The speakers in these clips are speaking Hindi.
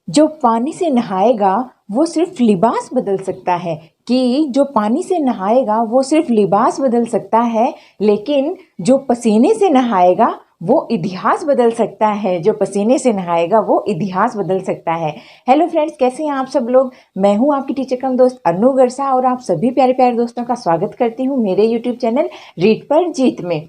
जो पानी से नहाएगा वो सिर्फ लिबास बदल सकता है। कि जो पानी से नहाएगा वो सिर्फ लिबास बदल सकता है, लेकिन जो पसीने से नहाएगा वो इतिहास बदल सकता है। जो पसीने से नहाएगा वो इतिहास बदल सकता है। हेलो फ्रेंड्स, कैसे हैं आप सब लोग। मैं हूं आपकी टीचर कम दोस्त अनु गरसा और आप सभी प्यारे प्यारे दोस्तों का स्वागत करती हूं मेरे यूट्यूब चैनल रीड पर जीत में।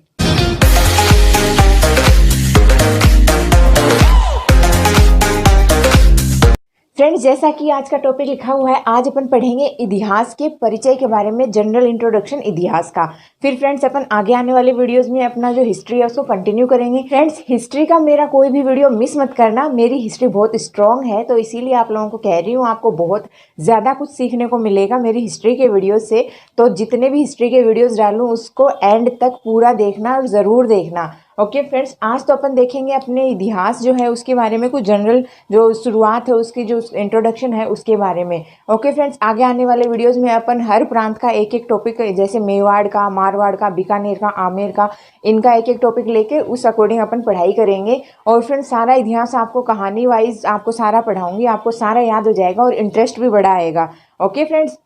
फ्रेंड्स, जैसा कि आज का टॉपिक लिखा हुआ है, आज अपन पढ़ेंगे इतिहास के परिचय के बारे में, जनरल इंट्रोडक्शन इतिहास का। फिर फ्रेंड्स अपन आगे आने वाले वीडियोस में अपना जो हिस्ट्री है उसको कंटिन्यू करेंगे। फ्रेंड्स, हिस्ट्री का मेरा कोई भी वीडियो मिस मत करना। मेरी हिस्ट्री बहुत स्ट्रांग है, तो इसीलिए आप लोगों को कह रही हूँ, आपको बहुत ज़्यादा कुछ सीखने को मिलेगा मेरी हिस्ट्री के वीडियो से। तो जितने भी हिस्ट्री के वीडियोज़ डालूँ उसको एंड तक पूरा देखना और ज़रूर देखना। ओके फ्रेंड्स, आज तो अपन देखेंगे अपने इतिहास जो है उसके बारे में, कुछ जनरल जो शुरुआत है उसकी, जो इंट्रोडक्शन है उसके बारे में। ओके फ्रेंड्स, आगे आने वाले वीडियोस में अपन हर प्रांत का एक एक टॉपिक, जैसे मेवाड़ का, मारवाड़ का, बीकानेर का, आमेर का, इनका एक एक टॉपिक लेके उस अकॉर्डिंग अपन पढ़ाई करेंगे। और फ्रेंड्स, सारा इतिहास आपको कहानी वाइज आपको सारा पढ़ाऊंगी, आपको सारा याद हो जाएगा और इंटरेस्ट भी बढ़ा आएगा। ओके फ्रेंड्स,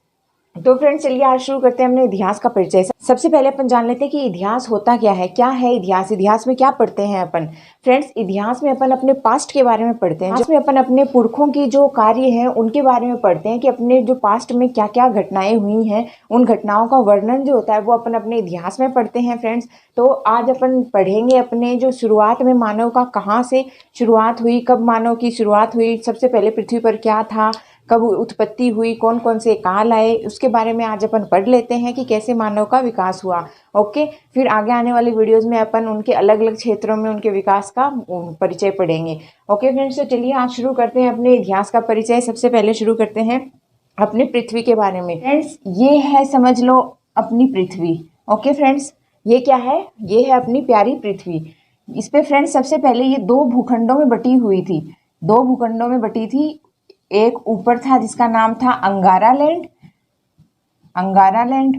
तो फ्रेंड्स चलिए आज शुरू करते हैं अपने इतिहास का परिचय। सबसे पहले अपन जान लेते हैं कि इतिहास होता क्या है। क्या है इतिहास, इतिहास में क्या पढ़ते हैं अपन। फ्रेंड्स, इतिहास में अपन अपने पास्ट के बारे में पढ़ते हैं, जिसमें अपन अपने पुरखों की जो कार्य हैं उनके बारे में पढ़ते हैं कि अपने जो पास्ट में क्या क्या घटनाएं हुई हैं, उन घटनाओं का वर्णन जो होता है वो अपन अपने इतिहास में पढ़ते हैं। फ्रेंड्स, तो आज अपन पढ़ेंगे अपने जो शुरुआत में मानव का कहाँ से शुरुआत हुई, कब मानव की शुरुआत हुई, सबसे पहले पृथ्वी पर क्या था, कब उत्पत्ति हुई, कौन कौन से काल आए, उसके बारे में आज अपन पढ़ लेते हैं कि कैसे मानव का विकास हुआ। ओके, फिर आगे आने वाली वीडियोस में अपन उनके अलग अलग क्षेत्रों में उनके विकास का परिचय पढ़ेंगे। ओके फ्रेंड्स, तो चलिए आज शुरू करते हैं अपने इतिहास का परिचय। सबसे पहले शुरू करते हैं अपने पृथ्वी के बारे में। फ्रेंड्स, ये है, समझ लो, अपनी पृथ्वी। ओके फ्रेंड्स, ये क्या है, ये है अपनी प्यारी पृथ्वी। इस पे फ्रेंड्स सबसे पहले ये दो भूखंडों में बटी हुई थी, दो भूखंडों में बटी थी। एक ऊपर था जिसका नाम था अंगारा लैंड, अंगारा लैंड,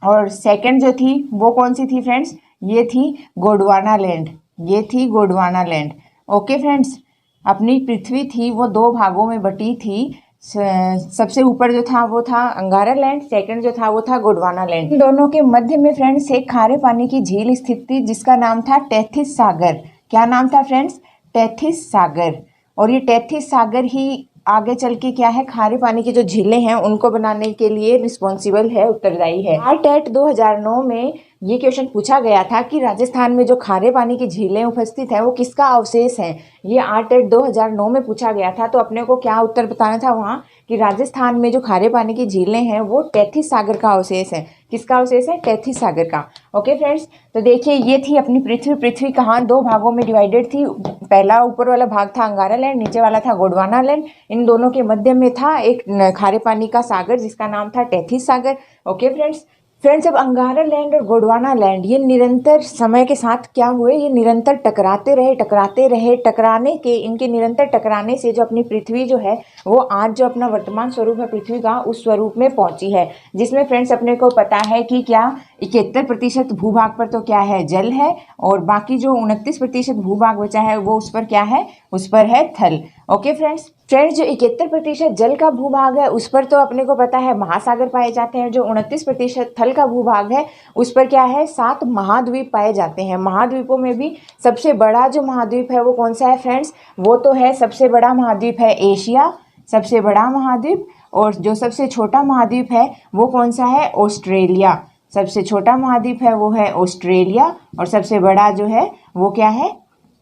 और सेकंड जो थी वो कौन सी थी फ्रेंड्स, ये थी गोंडवाना लैंड, ये थी गोंडवाना लैंड। ओके फ्रेंड्स, अपनी पृथ्वी थी वो दो भागों में बटी थी। सबसे ऊपर जो था वो था अंगारा लैंड, सेकंड जो था वो था गोंडवाना लैंड। इन दोनों के मध्य में फ्रेंड्स एक खारे पानी की झील स्थित थी जिसका नाम था टेथिस सागर। क्या नाम था फ्रेंड्स, टेथिस सागर। और ये टेथिस सागर ही आगे चल के क्या है, खारे पानी की जो झीलें हैं उनको बनाने के लिए रिस्पॉन्सिबल है, उत्तरदायी है। आरटेट 2009 में ये क्वेश्चन पूछा गया था कि राजस्थान में जो खारे पानी की झीलें उपस्थित हैं वो किसका अवशेष हैं। ये आरटेट 2009 में पूछा गया था, तो अपने को क्या उत्तर बताना था वहाँ कि राजस्थान में जो खारे पानी की झीलें हैं वो टेथिस सागर का अवशेष है। किसका अवशेष है, टेथिस सागर का। ओके फ्रेंड्स, तो देखिए ये थी अपनी पृथ्वी। पृथ्वी कहाँ, दो भागों में डिवाइडेड थी। पहला ऊपर वाला भाग था अंगारा लैंड, नीचे वाला था गोंडवाना लैंड। इन दोनों के मध्य में था एक खारे पानी का सागर जिसका नाम था टेथिस सागर। ओके फ्रेंड्स, अब अंगारा लैंड और गोंडवाना लैंड ये निरंतर समय के साथ क्या हुए, ये निरंतर टकराते रहे, टकराते रहे। टकराने के, इनके निरंतर टकराने से जो अपनी पृथ्वी जो है वो आज जो अपना वर्तमान स्वरूप है पृथ्वी का, उस स्वरूप में पहुंची है। जिसमें फ्रेंड्स अपने को पता है कि क्या 71% भूभाग पर तो क्या है, जल है, और बाकी जो 29% भूभाग बचा है वो उस पर क्या है, उस पर है थल। ओके फ्रेंड्स, जो 71% जल का भूभाग है उस पर तो अपने को पता है महासागर पाए जाते हैं। जो 29% थल का भूभाग है उस पर क्या है, 7 महाद्वीप पाए जाते हैं। महाद्वीपों में भी सबसे बड़ा जो महाद्वीप है वो कौन सा है फ्रेंड्स, वो तो है, सबसे बड़ा महाद्वीप है एशिया, सबसे बड़ा महाद्वीप। और जो सबसे छोटा महाद्वीप है वो कौन सा है, ऑस्ट्रेलिया। सबसे छोटा महाद्वीप है वो है ऑस्ट्रेलिया, और सबसे बड़ा जो है वो क्या है,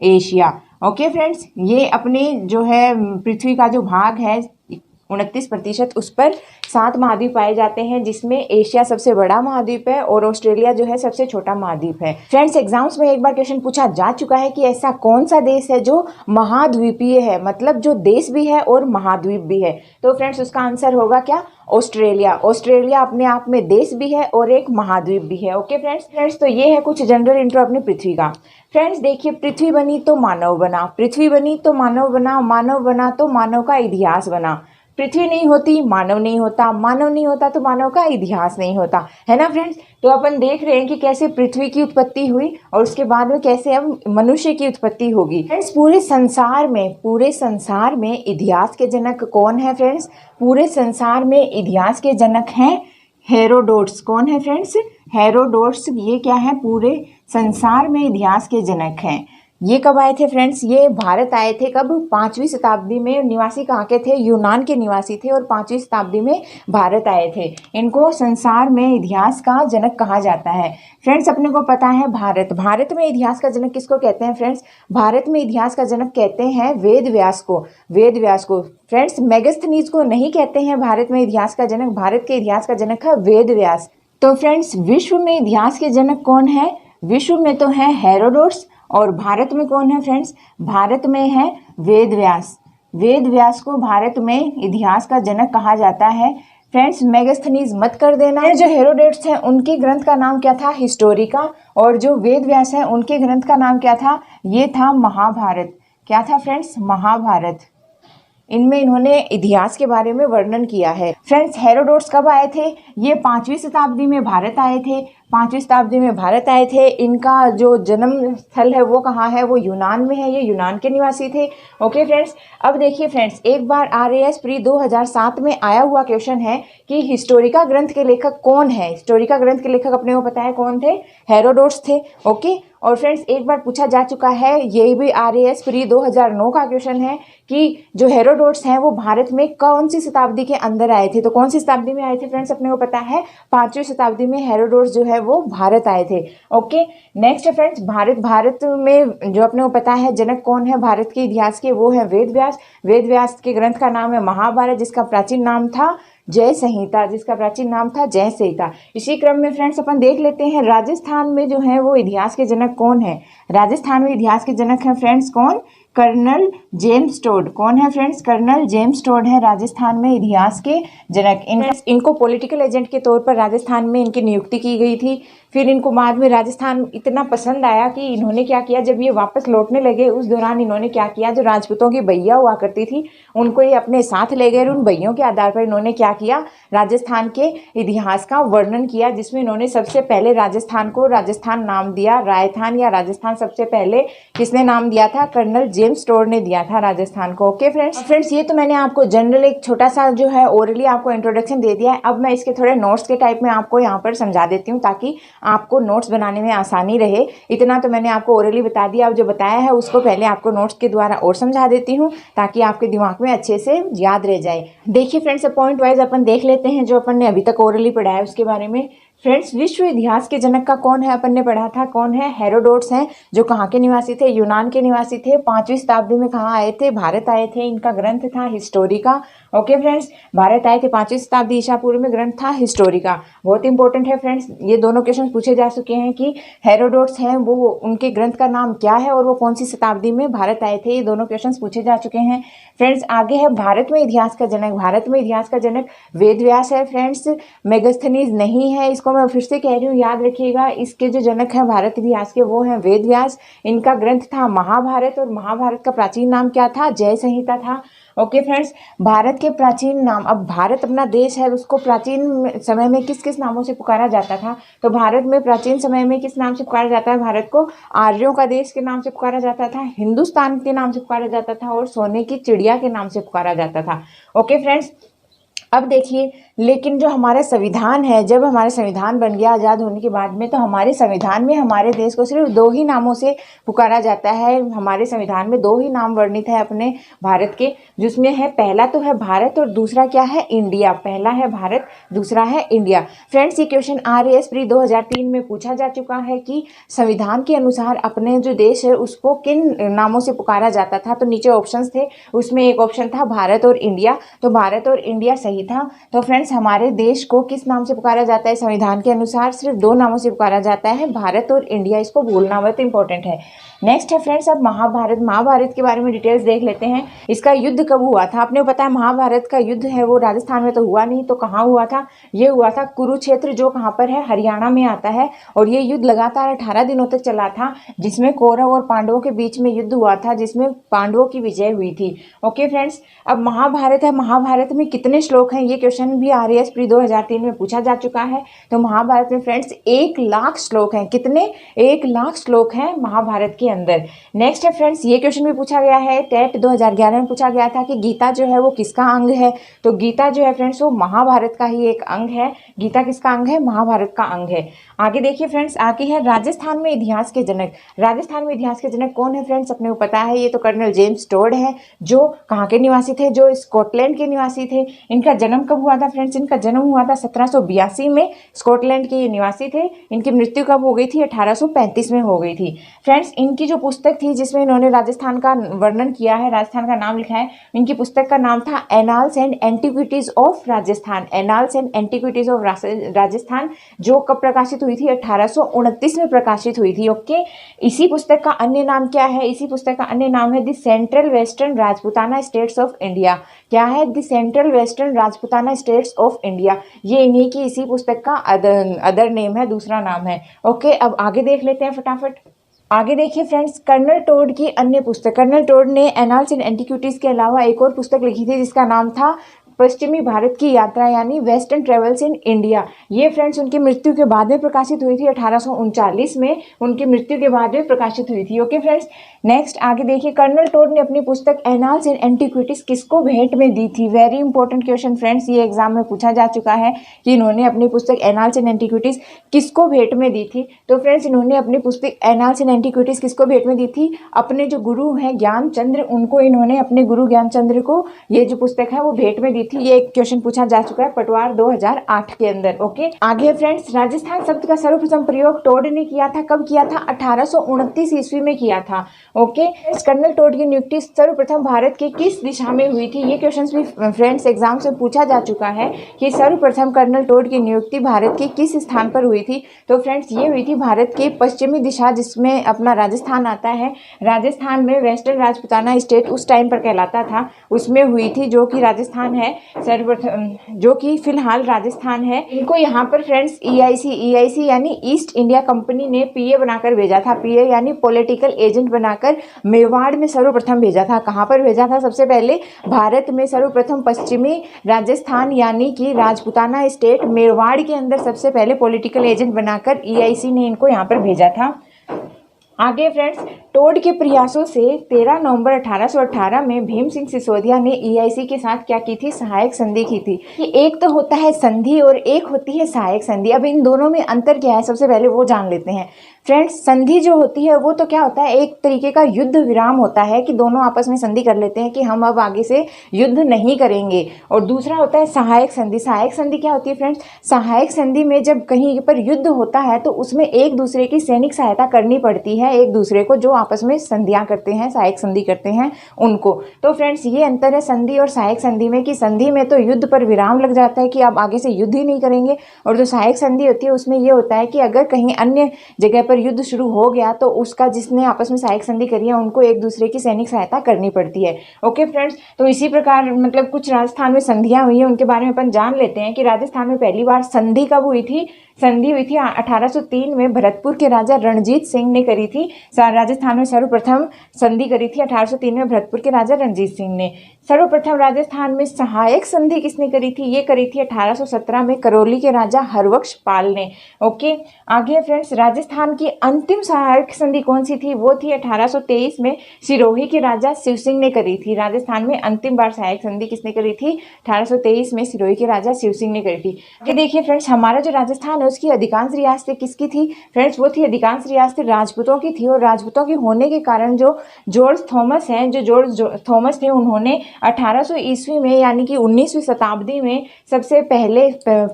एशिया। ओके फ्रेंड्स, ये अपनी जो है पृथ्वी का जो भाग है 29%, उस पर 7 महाद्वीप पाए जाते हैं, जिसमें एशिया सबसे बड़ा महाद्वीप है और ऑस्ट्रेलिया जो है सबसे छोटा महाद्वीप है। फ्रेंड्स, एग्जाम्स में एक बार क्वेश्चन पूछा जा चुका है कि ऐसा कौन सा देश है जो महाद्वीपीय है, मतलब जो देश भी है और महाद्वीप भी है। तो फ्रेंड्स उसका आंसर होगा क्या, ऑस्ट्रेलिया। ऑस्ट्रेलिया अपने आप में देश भी है और एक महाद्वीप भी है। ओके फ्रेंड्स, तो ये है कुछ जनरल इंट्रो अपनी पृथ्वी का। फ्रेंड्स देखिए, पृथ्वी बनी तो मानव बना, पृथ्वी बनी तो मानव बना, मानव बना तो मानव का इतिहास बना। पृथ्वी नहीं होती मानव नहीं होता, मानव नहीं होता तो मानव का इतिहास नहीं होता, है ना फ्रेंड्स। तो अपन देख रहे हैं कि कैसे पृथ्वी की उत्पत्ति हुई और उसके बाद में कैसे अब मनुष्य की उत्पत्ति होगी। फ्रेंड्स पूरे संसार में इतिहास के जनक कौन है फ्रेंड्स? पूरे संसार में इतिहास के जनक हैं हेरोडोट्स। कौन है फ्रेंड्स? हेरोडोट्स। ये क्या है? पूरे संसार में इतिहास के जनक हैं। ये कब आए थे फ्रेंड्स? ये भारत आए थे कब? 5वीं शताब्दी में। निवासी कहाँ के थे? यूनान के निवासी थे और 5वीं शताब्दी में भारत आए थे। इनको संसार में इतिहास का जनक कहा जाता है। फ्रेंड्स अपने को पता है भारत में इतिहास का जनक किसको कहते हैं फ्रेंड्स? भारत में इतिहास का जनक कहते हैं वेद व्यास को। फ्रेंड्स मेगास्थनीज को नहीं कहते हैं भारत में इतिहास का जनक। भारत के इतिहास का जनक है वेद व्यास। तो फ्रेंड्स विश्व में इतिहास के जनक कौन है? विश्व में तो है हेरोडोट्स और भारत में कौन है फ्रेंड्स? भारत में है वेद व्यास को भारत में इतिहास का जनक कहा जाता है। फ्रेंड्स मेगास्थनीज मत कर देना। जो हेरोडोट्स हैं उनके ग्रंथ का नाम क्या था? हिस्टोरिका। और जो वेद व्यास हैं उनके ग्रंथ का नाम क्या था? ये था महाभारत। क्या था फ्रेंड्स? महाभारत। इनमें इन्होंने इतिहास के बारे में वर्णन किया है। फ्रेंड्स हेरोडोट्स कब आए थे? ये 5वीं शताब्दी में भारत आए थे। 5वीं शताब्दी में भारत आए थे। इनका जो जन्म स्थल है वो कहाँ है? वो यूनान में है। ये यूनान के निवासी थे। ओके फ्रेंड्स अब देखिए फ्रेंड्स एक बार RAS प्री 2007 में आया हुआ क्वेश्चन है कि हिस्टोरिका ग्रंथ के लेखक कौन है? हिस्टोरिका ग्रंथ के लेखक अपने को पता है कौन थे? हेरोडोट्स थे। ओके और फ्रेंड्स एक बार पूछा जा चुका है, ये भी RAS प्री 2009 का क्वेश्चन है कि जो हेरोडोट्स हैं वो भारत में कौन सी शताब्दी के अंदर आए थे? तो कौन सी शताब्दी में आए थे फ्रेंड्स? अपने को पता है 5वीं शताब्दी में हेरोडोट्स जो है वो भारत आए थे। ओके नेक्स्ट फ्रेंड्स भारत में जो अपने को पता है जनक कौन है भारत के इतिहास के? वो है वेद व्यास के ग्रंथ का नाम है महाभारत, जिसका प्राचीन नाम था जय संहिता। इसी क्रम में फ्रेंड्स अपन देख लेते हैं राजस्थान में जो है वो इतिहास के जनक कौन है? राजस्थान में इतिहास के जनक हैं फ्रेंड्स कौन? Colonel James Tod. कौन है फ्रेंड्स? कर्नल जेम्स टोड है राजस्थान में इतिहास के जनक। इनको पॉलिटिकल एजेंट के तौर पर राजस्थान में इनकी नियुक्ति की गई थी। फिर इनको बाद में राजस्थान इतना पसंद आया कि इन्होंने क्या किया, जब ये वापस लौटने लगे उस दौरान इन्होंने क्या किया, जो राजपूतों की भैया हुआ करती थी उनको ये अपने साथ ले गए और उन भैयों के आधार पर इन्होंने क्या किया, राजस्थान के इतिहास का वर्णन किया, जिसमें इन्होंने सबसे पहले राजस्थान को राजस्थान नाम दिया। रायथान या राजस्थान सबसे पहले किसने नाम दिया था? कर्नल जेम्स टोड ने दिया था राजस्थान को। ओके फ्रेंड्स ये तो मैंने आपको जनरल एक छोटा सा जो है ओरली आपको इंट्रोडक्शन दे दिया है। अब मैं इसके थोड़े नोट्स के टाइप में आपको यहाँ पर समझा देती हूँ ताकि आपको नोट्स बनाने में आसानी रहे। इतना तो मैंने आपको ओरली बता दिया, अब जो बताया है उसको पहले आपको नोट्स के द्वारा और समझा देती हूँ ताकि आपके दिमाग में अच्छे से याद रह जाए। देखिए फ्रेंड्स पॉइंट वाइज अपन देख लेते हैं जो अपन ने अभी तक ओरली पढ़ा है उसके बारे में। फ्रेंड्स विश्व इतिहास के जनक का कौन है? अपन ने पढ़ा था कौन है? हेरोडोट्स हैं, जो कहाँ के निवासी थे? यूनान के निवासी थे। 5वीं शताब्दी में कहाँ आए थे? भारत आए थे। इनका ग्रंथ था हिस्टोरिका। ओके फ्रेंड्स भारत आए थे 5वीं शताब्दी ईसा पूर्व में, ग्रंथ था हिस्टोरिका। बहुत इंपॉर्टेंट है फ्रेंड्स, ये दोनों क्वेश्चन पूछे जा चुके हैं कि हेरोडोट्स हैं वो उनके ग्रंथ का नाम क्या है और वो कौन सी शताब्दी में भारत आए थे। ये दोनों क्वेश्चन पूछे जा चुके हैं। फ्रेंड्स आगे है भारत में इतिहास का जनक। भारत में इतिहास का जनक वेद व्यास है फ्रेंड्स, मेगास्थनीज नहीं है। इसको मैं फिर से कह रही हूँ, याद रखिएगा। इसके जो जनक हैं भारत इतिहास के वो हैं वेद व्यास। इनका ग्रंथ था महाभारत और महाभारत का प्राचीन नाम क्या था? जय संहिता था। ओके फ्रेंड्स भारत के प्राचीन नाम, अब भारत अपना देश है उसको प्राचीन समय में किस किस नामों से पुकारा जाता था? तो भारत में प्राचीन समय में किस नाम से पुकारा जाता है? भारत को आर्यों का देश के नाम से पुकारा जाता था, हिंदुस्तान के नाम से पुकारा जाता था और सोने की चिड़िया के नाम से पुकारा जाता था। ओके फ्रेंड्स अब देखिए, लेकिन जो हमारा संविधान है, जब हमारा संविधान बन गया आज़ाद होने के बाद में, तो हमारे संविधान में हमारे देश को सिर्फ 2 ही नामों से पुकारा जाता है। हमारे संविधान में 2 ही नाम वर्णित है अपने भारत के, जिसमें है पहला तो है भारत और दूसरा क्या है? इंडिया। पहला है भारत, दूसरा है इंडिया। फ्रेंड्स ये क्वेश्चन RAS प्री 2003 में पूछा जा चुका है कि संविधान के अनुसार अपने जो देश है उसको किन नामों से पुकारा जाता था। तो नीचे ऑप्शंस थे, उसमें एक ऑप्शन था भारत और इंडिया। तो भारत और इंडिया सही सही था। तो फ्रेंड्स हमारे देश को किस नाम से पुकारा जाता है? संविधान के अनुसार सिर्फ 2 नामों से पुकारा जाता है, भारत और इंडिया। इसको भूलना बहुत इंपॉर्टेंट है। नेक्स्ट है फ्रेंड्स, अब महाभारत के बारे में डिटेल्स देख लेते हैं। इसका युद्ध कब हुआ था? आपने बताया महाभारत का युद्ध है वो राजस्थान में तो हुआ नहीं, तो कहाँ हुआ था? ये हुआ था कुरुक्षेत्र, जो कहाँ पर है? हरियाणा में आता है। और ये युद्ध लगातार 18 दिनों तक चला था, जिसमें कौरव और पांडवों के बीच में युद्ध हुआ था, जिसमें पांडवों की विजय हुई थी। ओके फ्रेंड्स, अब महाभारत है, महाभारत में कितने श्लोक हैं? ये क्वेश्चन भी RAS प्री 2003 में पूछा जा चुका है। तो महाभारत में फ्रेंड्स 1 लाख श्लोक हैं। कितने? 1 लाख श्लोक हैं महाभारत के अंदर। नेक्स्ट है फ्रेंड्स, ये क्वेश्चन भी पूछा गया है, टेट 2011 में पूछा गया था कि गीता जो है वो किसका अंग है? तो गीता जो है फ्रेंड्स वो महाभारत का ही एक अंग है। गीता किसका अंग है? महाभारत का अंग है। आगे देखिए फ्रेंड्स, आगे है राजस्थान में इतिहास के जनक। राजस्थान में इतिहास के जनक कौन है फ्रेंड्स? अपने को पता है, ये तो कर्नल जेम्स टोड है, जो कहाँ के निवासी थे? जो स्कॉटलैंड के निवासी थे। इनका जन्म कब हुआ था फ्रेंड्स? इनका जन्म हुआ था 1782 में। स्कॉटलैंड के ये निवासी थे। इनकी मृत्यु कब हो गई थी? 1835 में हो गई थी। फ्रेंड्स इनकी जो पुस्तक थी जिसमें इन्होंने राजस्थान का वर्णन किया है, राजस्थान का नाम लिखा है, इनकी पुस्तक का नाम था annals and antiquities of Rajasthan. Annals and antiquities of Rajasthan, जो कब प्रकाशित हुई थी? 1829 में प्रकाशित हुई थी। ओके, इसी पुस्तक का अन्य नाम क्या है? इसी पुस्तक का अन्य नाम है the central western Rajputana states of India. क्या है? The central western Rajputana states of India. ये इन्हीं की इसी पुस्तक का अदर नेम है, दूसरा नाम है। ओके, अब आगे देख लेते हैं फटाफट। आगे देखिए फ्रेंड्स, कर्नल टोड की अन्य पुस्तक। कर्नल टोड ने एनाल्स एंड एंटिक्विटीज के अलावा एक और पुस्तक लिखी थी जिसका नाम था पश्चिमी भारत की यात्रा, यानी वेस्टर्न ट्रेवल्स इन इंडिया। ये फ्रेंड्स उनकी मृत्यु के बाद में प्रकाशित हुई थी, 1839 में उनकी मृत्यु के बाद में प्रकाशित हुई थी। ओके फ्रेंड्स, नेक्स्ट आगे देखिए, कर्नल टोड ने अपनी पुस्तक एनाल्स एंड एंटिक्विटीज किसको भेंट में दी थी? वेरी इंपॉर्टेंट क्वेश्चन फ्रेंड्स, ये एग्जाम में पूछा जा चुका है कि इन्होंने अपनी पुस्तक एनाल्स एंड एंटिक्विटीज किसको भेंट में दी थी। तो फ्रेंड्स इन्होंने अपनी पुस्तक एनाल्स एंड एंटिक्विटीज किसको भेंट में दी थी? अपने जो गुरु हैं ज्ञानचंद्र, उनको इन्होंने, अपने गुरु ज्ञानचंद्र को ये जो पुस्तक है वो भेंट में दी थी। ये क्वेश्चन पूछा जा चुका है पटवार 2008 के अंदर। ओके, आगे फ्रेंड्स, राजस्थान शब्द का सर्वप्रथम प्रयोग टोड ने किया था। कब किया था? 1829 ईस्वी में किया था। ओके, कर्नल टोड की नियुक्ति सर्वप्रथम भारत के किस दिशा में हुई थी? ये क्वेश्चन भी फ्रेंड्स एग्जाम से पूछा जा चुका है कि सर्वप्रथम कर्नल टोड की नियुक्ति भारत के किस स्थान पर हुई थी। तो फ्रेंड्स ये हुई थी भारत के पश्चिमी दिशा, जिसमें अपना राजस्थान आता है। राजस्थान में वेस्टर्न राजपूताना स्टेट उस टाइम पर कहलाता था, उसमें हुई थी, जो कि राजस्थान है, जो कि फिलहाल राजस्थान है। इनको यहाँ पर फ्रेंड्स EIC यानी ईस्ट इंडिया कंपनी ने PA बनाकर भेजा था। PA यानी पॉलिटिकल एजेंट बनाकर मेवाड़ में सर्वप्रथम भेजा था। कहाँ पर भेजा था? सबसे पहले भारत में सर्वप्रथम पश्चिमी राजस्थान यानी कि राजपूताना स्टेट मेवाड़ के अंदर सबसे पहले पॉलिटिकल एजेंट बनाकर EIC ने इनको यहाँ पर भेजा था। आगे फ्रेंड्स, टोड के प्रयासों से 13 नवंबर 1818 में भीम सिंह सिसोदिया ने EIC के साथ क्या की थी? सहायक संधि की थी। कि एक तो होता है संधि और एक होती है सहायक संधि। अब इन दोनों में अंतर क्या है, सबसे पहले वो जान लेते हैं। फ्रेंड्स, संधि जो होती है वो तो क्या होता है? एक तरीके का युद्ध विराम होता है कि दोनों आपस में संधि कर लेते हैं कि हम अब आगे से युद्ध नहीं करेंगे। और दूसरा होता है सहायक संधि। सहायक संधि क्या होती है फ्रेंड्स? सहायक संधि में जब कहीं पर युद्ध होता है तो उसमें एक दूसरे की सैनिक सहायता करनी पड़ती है, एक दूसरे को, जो आपस में संधियां करते हैं, सहायक संधि करते हैं उनको। तो फ्रेंड्स ये अंतर है संधि और सहायक संधि में, कि संधि में तो युद्ध पर विराम लग जाता है कि अब आगे से युद्ध ही नहीं करेंगे, और जो सहायक संधि होती है उसमें ये होता है कि अगर कहीं अन्य जगह पर युद्ध शुरू हो गया तो उसका, जिसने आपस में सहायक संधि करी है, उनको एक दूसरे की सैनिक सहायता करनी पड़ती है। ओके फ्रेंड्स, तो इसी प्रकार मतलब कुछ राजस्थान में संधियां हुई हैं, उनके बारे में अपन जान लेते हैं कि राजस्थान में पहली बार संधि कब हुई थी? संधि हुई थी 1803 में, भरतपुर के राजा रणजीत सिंह ने करी थी। राजस्थान में सर्वप्रथम संधि करी थी 1803 में भरतपुर के राजा रणजीत सिंह ने। सर्वप्रथम राजस्थान में सहायक संधि किसने करी थी? ये करी थी 1817 में करौली के राजा हरबख्श पाल ने। ओके, आगे फ्रेंड्स, राजस्थान की अंतिम सहायक संधि कौन सी थी? वो थी 1823 में सिरोही के राजा शिव सिंह ने करी थी। राजस्थान में अंतिम बार सहायक संधि किसने करी थी? 1823 में सिरोही के राजा शिव सिंह ने करी थी। देखिए फ्रेंड्स, हमारा जो राजस्थान है उसकी अधिकांश रियासतें किसकी थी फ्रेंड्स, वो थी अधिकांश रियासतें राजपूतों की थी। और राजपूतों की होने के कारण जो जॉर्ज थॉमस हैं, जो जॉर्ज थॉमस थे, उन्होंने 1800 ईस्वी में यानी कि 19वीं शताब्दी में सबसे पहले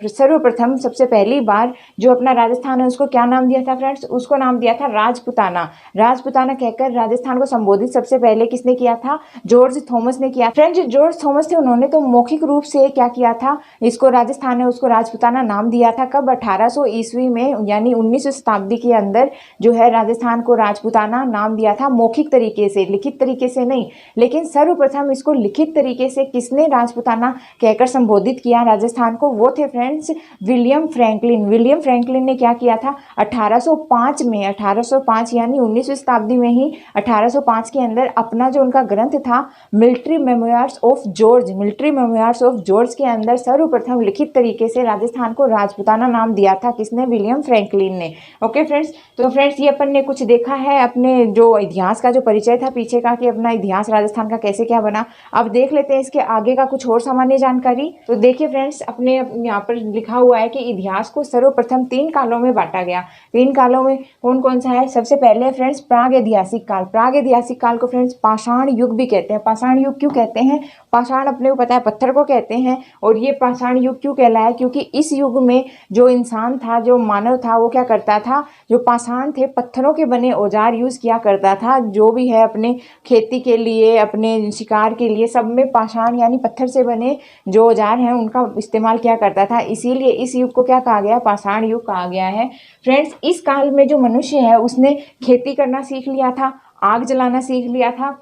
सर्वप्रथम सबसे पहली बार जो अपना राजस्थान है उसको क्या नाम दिया था फ्रेंड्स, उसको नाम दिया था राजपुताना। राजपुताना कहकर राजस्थान को संबोधित सबसे पहले किसने किया था, जॉर्ज थॉमस ने किया। फ्रेंड्स जो जॉर्ज थॉमस थे उन्होंने तो मौखिक रूप से क्या किया था, इसको राजस्थान है उसको राजपुताना नाम दिया था। कब, 1800 ईस्वी में, यानी 19वीं शताब्दी के अंदर जो है राजस्थान को राजपुताना नाम दिया था, मौखिक तरीके से, लिखित तरीके से नहीं। लेकिन सर्वप्रथम इसको लिखित तरीके से किसने राजपुताना कहकर संबोधित किया राजस्थान को, वो थे friends William Franklin. William Franklin ने क्या किया था 1805 में, 1805 यानी 19वीं शताब्दी में ही 1805 के अंदर अपना जो उनका ग्रंथ था military memoirs of George, military memoirs of George के अंदर सर्वप्रथम लिखित तरीके से राजस्थान को राजपुताना नाम दिया था। किसने, विलियम फ्रैंकलिन ने। ओके फ्रेंड्स, तो फ्रेंड्स ये अपन ने कुछ देखा है अपने जो इतिहास का जो परिचय था पीछे का, कि अपना इतिहास राजस्थान का कैसे क्या बना। अब देख लेते हैं इसके आगे का कुछ और सामान्य जानकारी। तो देखिए फ्रेंड्स, अपने यहाँ पर लिखा हुआ है कि इतिहास को सर्वप्रथम 3 कालों में बांटा गया। 3 कालों में कौन कौन सा है, सबसे पहले फ्रेंड्स प्राग ऐतिहासिक काल। प्राग ऐतिहासिक काल को फ्रेंड्स पाषाण युग भी कहते हैं। पाषाण युग क्यों कहते हैं, पाषाण अपने को पता है पत्थर को कहते हैं। और ये पाषाण युग क्यों कहलाया, क्योंकि इस युग में जो इंसान था, जो मानव था, वो क्या करता था, जो पाषाण थे, पत्थरों के बने औजार यूज किया करता था। जो भी है अपने खेती के लिए, अपने शिकार के लिए, सब में पाषाण यानी पत्थर से बने जो औजार हैं उनका इस्तेमाल किया करता था। इसीलिए इस युग को क्या कहा गया, पाषाण युग कहा गया है। फ्रेंड्स इस काल में जो मनुष्य है उसने खेती करना सीख लिया था, आग जलाना सीख लिया था,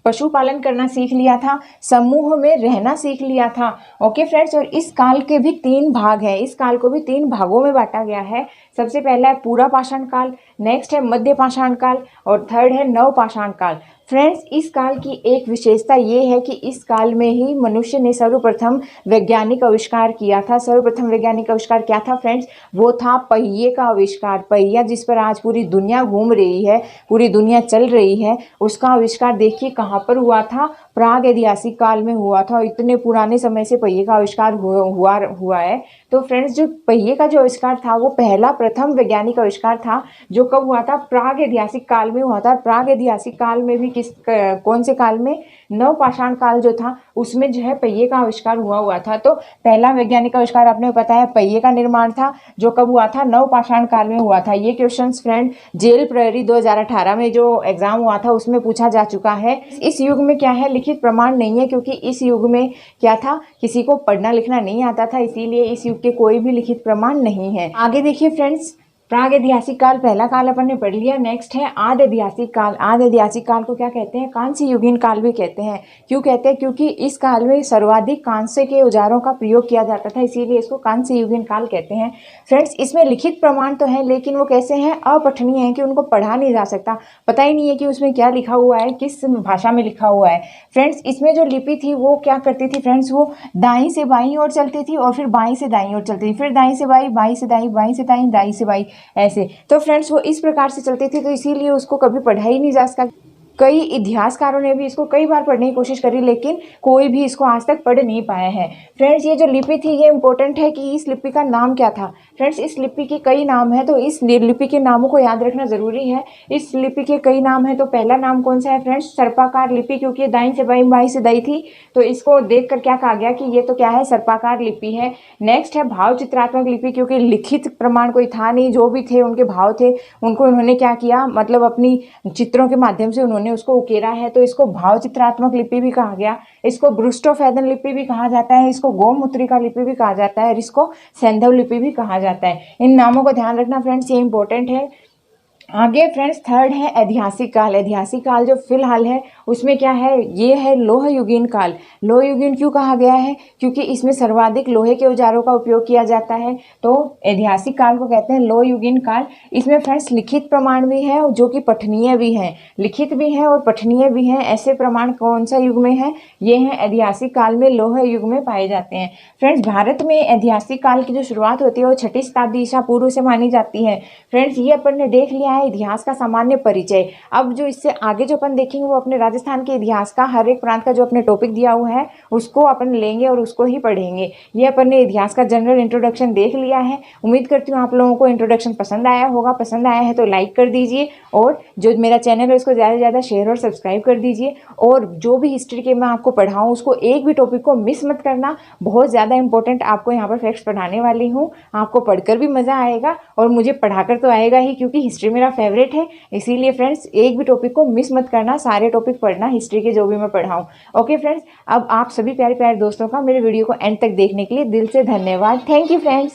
पशुपालन करना सीख लिया था, समूह में रहना सीख लिया था। ओके फ्रेंड्स, और इस काल के भी 3 भाग हैं। इस काल को भी 3 भागों में बांटा गया है। सबसे पहला है पूरा पाषाण काल, नेक्स्ट है मध्य पाषाण काल और थर्ड है नव पाषाण काल। फ्रेंड्स इस काल की एक विशेषता ये है कि इस काल में ही मनुष्य ने सर्वप्रथम वैज्ञानिक आविष्कार किया था। सर्वप्रथम वैज्ञानिक आविष्कार क्या था फ्रेंड्स, वो था पहिए का आविष्कार। पहिया जिस पर आज पूरी दुनिया घूम रही है, पूरी दुनिया चल रही है, उसका आविष्कार देखिए कहाँ पर हुआ था, प्राग ऐतिहासिक काल में हुआ था। इतने पुराने समय से पहिए का आविष्कार हुआ है। तो फ्रेंड्स जो पहिए का जो आविष्कार था वो पहला प्रथम वैज्ञानिक आविष्कार था जो कब हुआ था, प्राग ऐतिहासिक काल में हुआ था। प्राग ऐतिहासिक काल में भी कौन से काल में, नव पाषाण काल जो था उसमें जो है पहिए का आविष्कार हुआ था। तो पहला वैज्ञानिक आविष्कार आपने पता है पहिए का निर्माण था, जो कब हुआ था, नव पाषाण काल में हुआ था। ये क्वेश्चंस फ्रेंड जेल प्रहरी 2018 में जो एग्जाम हुआ था उसमें पूछा जा चुका है। इस युग में क्या है, लिखित प्रमाण नहीं है, क्योंकि इस युग में क्या था, किसी को पढ़ना लिखना नहीं आता था, इसीलिए इस युग के कोई भी लिखित प्रमाण नहीं है। आगे देखिए फ्रेंड्स, प्राग ऐतिहासिक काल पहला काल अपन ने पढ़ लिया। नेक्स्ट है आदि ऐतिहासिक काल। आदि ऐतिहासिक काल को क्या कहते हैं, कांस्य युगीन काल भी कहते हैं। क्यों कहते हैं, क्योंकि इस काल में सर्वाधिक कांस्य के औजारों का प्रयोग किया जाता था, इसीलिए इसको कांस्य युगीन काल कहते हैं। फ्रेंड्स इसमें लिखित प्रमाण तो है, लेकिन वो कैसे हैं, अपठनीय है, कि उनको पढ़ा नहीं जा सकता, पता ही नहीं है कि उसमें क्या लिखा हुआ है, किस भाषा में लिखा हुआ है। फ्रेंड्स इसमें जो लिपि थी वो क्या करती थी फ्रेंड्स, वो दाईं से बाईं ओर चलती थी और फिर बाईं से दाईं ओर चलती थी, फिर दाईं से बाईं, बाईं से दाईं, बाईं से दाईं, दाईं से बाईं, ऐसे। तो फ्रेंड्स वो इस प्रकार से चलती थी, तो इसीलिए उसको कभी पढ़ा ही नहीं जा सकता। कई इतिहासकारों ने भी इसको कई बार पढ़ने की कोशिश करी, लेकिन कोई भी इसको आज तक पढ़ नहीं पाया है। फ्रेंड्स ये जो लिपि थी ये इंपॉर्टेंट है कि इस लिपि का नाम क्या था। फ्रेंड्स इस लिपि के कई नाम है, तो इस लिपि के नामों को याद रखना जरूरी है। इस लिपि के कई नाम है, तो पहला नाम कौन सा है फ्रेंड्स, सर्पाकार लिपि, क्योंकि ये दाईं से बाईं, बाईं से दाईं थी, तो इसको देख कर क्या कहा गया कि ये तो क्या है, सर्पाकार लिपि है। नेक्स्ट है भाव चित्रात्मक लिपि, क्योंकि लिखित प्रमाण कोई था नहीं, जो भी थे उनके भाव थे, उनको उन्होंने क्या किया, मतलब अपनी चित्रों के माध्यम से उन्होंने उसको उकेरा है, तो इसको भाव चित्रात्मक लिपि भी कहा गया। इसको ब्रुस्टोफेदन लिपि भी कहा जाता है, इसको गोमुद्रिका लिपि भी कहा जाता है, और इसको सैंधव लिपि भी कहा जाता है। इन नामों को ध्यान रखना फ्रेंड्स, ये इंपॉर्टेंट है। आगे फ्रेंड्स थर्ड है ऐतिहासिक काल। ऐतिहासिक काल जो फिलहाल है उसमें क्या है, ये है लोह युगीन काल। लोह युगीन क्यों कहा गया है, क्योंकि इसमें सर्वाधिक लोहे के औजारों का उपयोग किया जाता है, तो ऐतिहासिक काल को कहते हैं लोह युगीन काल। इसमें फ्रेंड्स लिखित प्रमाण भी है जो कि पठनीय भी है, लिखित भी है और पठनीय भी है। ऐसे प्रमाण कौन सा युग में है, ये है ऐतिहासिक काल में, लोह युग में पाए जाते हैं। फ्रेंड्स भारत में ऐतिहासिक काल की जो शुरुआत होती है वो 6ठी शताब्दी ईसा पूर्व से मानी जाती है। फ्रेंड्स ये अपन ने देख लिया है इतिहास का सामान्य परिचय। अब जो इससे आगे जो अपन देखेंगे वो अपने राजस्थान के इतिहास का हर एक प्रांत का जो अपने टॉपिक दिया हुआ है उसको अपन लेंगे और उसको ही पढ़ेंगे। ये अपन ने इतिहास का जनरल इंट्रोडक्शन देख लिया है। उम्मीद करती हूँ आप लोगों को इंट्रोडक्शन पसंद आया होगा। पसंद आया है तो लाइक कर दीजिए और जो मेरा चैनल है उसको ज़्यादा से ज़्यादा शेयर और सब्सक्राइब कर दीजिए। और जो भी हिस्ट्री के मैं आपको पढ़ाऊँ उसको एक भी टॉपिक को मिस मत करना। बहुत ज़्यादा इंपॉर्टेंट आपको यहाँ पर फैक्ट्स पढ़ाने वाली हूँ। आपको पढ़कर भी मज़ा आएगा और मुझे पढ़ाकर तो आएगा ही, क्योंकि हिस्ट्री मेरा फेवरेट है। इसीलिए फ्रेंड्स एक भी टॉपिक को मिस मत करना, सारे टॉपिक पढ़ना हिस्ट्री के जो भी मैं पढ़ाऊँ। ओके फ्रेंड्स, अब आप सभी प्यारे प्यारे दोस्तों का मेरे वीडियो को एंड तक देखने के लिए दिल से धन्यवाद। Thank you friends.